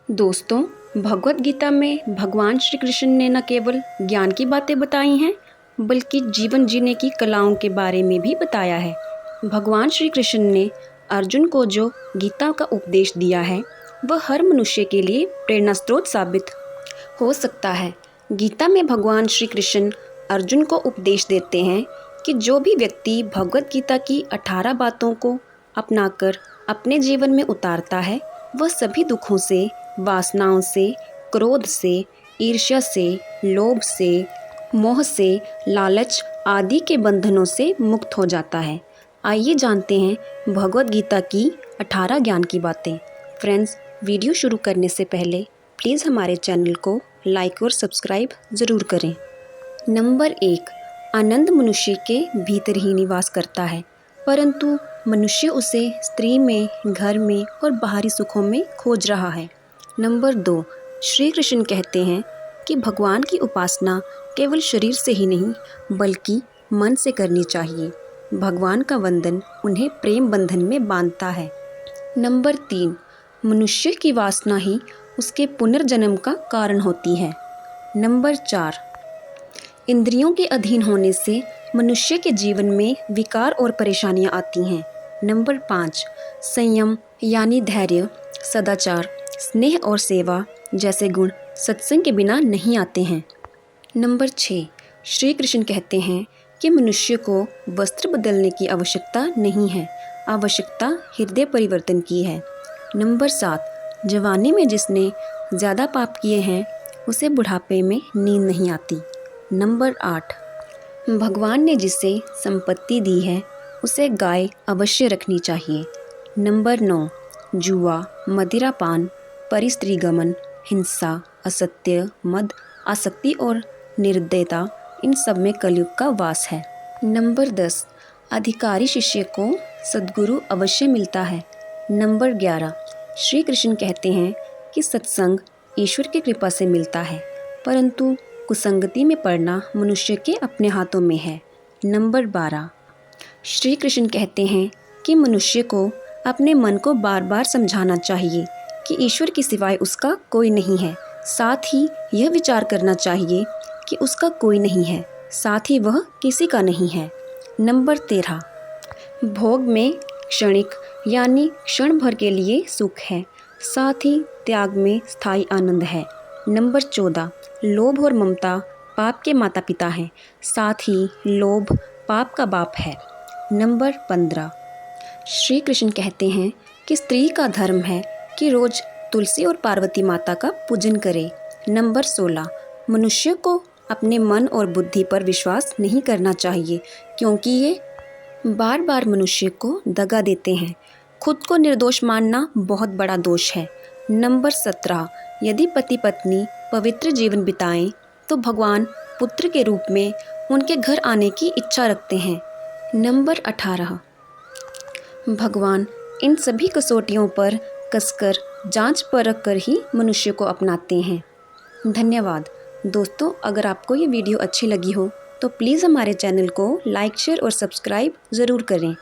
दोस्तों, भगवत गीता में भगवान श्री कृष्ण ने न केवल ज्ञान की बातें बताई हैं बल्कि जीवन जीने की कलाओं के बारे में भी बताया है। भगवान श्री कृष्ण ने अर्जुन को जो गीता का उपदेश दिया है वह हर मनुष्य के लिए प्रेरणा स्रोत साबित हो सकता है। गीता में भगवान श्री कृष्ण अर्जुन को उपदेश देते हैं कि जो भी व्यक्ति भगवत गीता की 18 बातों को अपनाकर अपने जीवन में उतारता है वह सभी दुखों से, वासनाओं से, क्रोध से, ईर्ष्या से, लोभ से, मोह से, लालच आदि के बंधनों से मुक्त हो जाता है। आइए जानते हैं भगवत गीता की 18 ज्ञान की बातें। फ्रेंड्स, वीडियो शुरू करने से पहले प्लीज़ हमारे चैनल को लाइक और सब्सक्राइब ज़रूर करें। नंबर 1, आनंद मनुष्य के भीतर ही निवास करता है, परंतु मनुष्य उसे स्त्री में, घर में और बाहरी सुखों में खोज रहा है। नंबर 2, श्री कृष्ण कहते हैं कि भगवान की उपासना केवल शरीर से ही नहीं बल्कि मन से करनी चाहिए। भगवान का वंदन उन्हें प्रेम बंधन में बांधता है। नंबर 3, मनुष्य की वासना ही उसके पुनर्जन्म का कारण होती है। नंबर 4, इंद्रियों के अधीन होने से मनुष्य के जीवन में विकार और परेशानियां आती हैं। नंबर 5, संयम यानी धैर्य, सदाचार, स्नेह और सेवा जैसे गुण सत्संग के बिना नहीं आते हैं। नंबर 6, श्री कृष्ण कहते हैं कि मनुष्य को वस्त्र बदलने की आवश्यकता नहीं है, आवश्यकता हृदय परिवर्तन की है। नंबर 7, जवानी में जिसने ज़्यादा पाप किए हैं उसे बुढ़ापे में नींद नहीं आती। नंबर 8, भगवान ने जिसे संपत्ति दी है उसे गाय अवश्य रखनी चाहिए। नंबर 9, जुआ, मदिरापान, परिस्त्रीगमन, हिंसा, असत्य, मद, आसक्ति और निर्दयता इन सब में कलयुग का वास है। नंबर 10, अधिकारी शिष्य को सद्गुरु अवश्य मिलता है। नंबर 11, श्री कृष्ण कहते हैं कि सत्संग ईश्वर की कृपा से मिलता है, परंतु कुसंगति में पड़ना मनुष्य के अपने हाथों में है। नंबर 12, श्री कृष्ण कहते हैं कि मनुष्य को अपने मन को बार बार समझाना चाहिए कि ईश्वर के सिवाय उसका कोई नहीं है, साथ ही यह विचार करना चाहिए कि उसका कोई नहीं है, साथ ही वह किसी का नहीं है। नंबर 13, भोग में क्षणिक यानी क्षण भर के लिए सुख है, साथ ही त्याग में स्थायी आनंद है। नंबर 14, लोभ और ममता पाप के माता पिता हैं, साथ ही लोभ पाप का बाप है। नंबर 15, श्री कृष्ण कहते हैं कि स्त्री का धर्म है कि रोज तुलसी और पार्वती माता का पूजन करे। नंबर 16, मनुष्य को अपने मन और बुद्धि पर विश्वास नहीं करना चाहिए क्योंकि ये बार बार मनुष्य को दगा देते हैं। खुद को निर्दोष मानना बहुत बड़ा दोष है। नंबर 17, यदि पति पत्नी पवित्र जीवन बिताएं तो भगवान पुत्र के रूप में उनके घर आने की इच्छा रखते हैं। नंबर 18, भगवान इन सभी कसौटियों पर कसकर जांच परख कर ही मनुष्य को अपनाते हैं। धन्यवाद। दोस्तों, अगर आपको ये वीडियो अच्छी लगी हो तो प्लीज़ हमारे चैनल को लाइक, शेयर और सब्सक्राइब ज़रूर करें।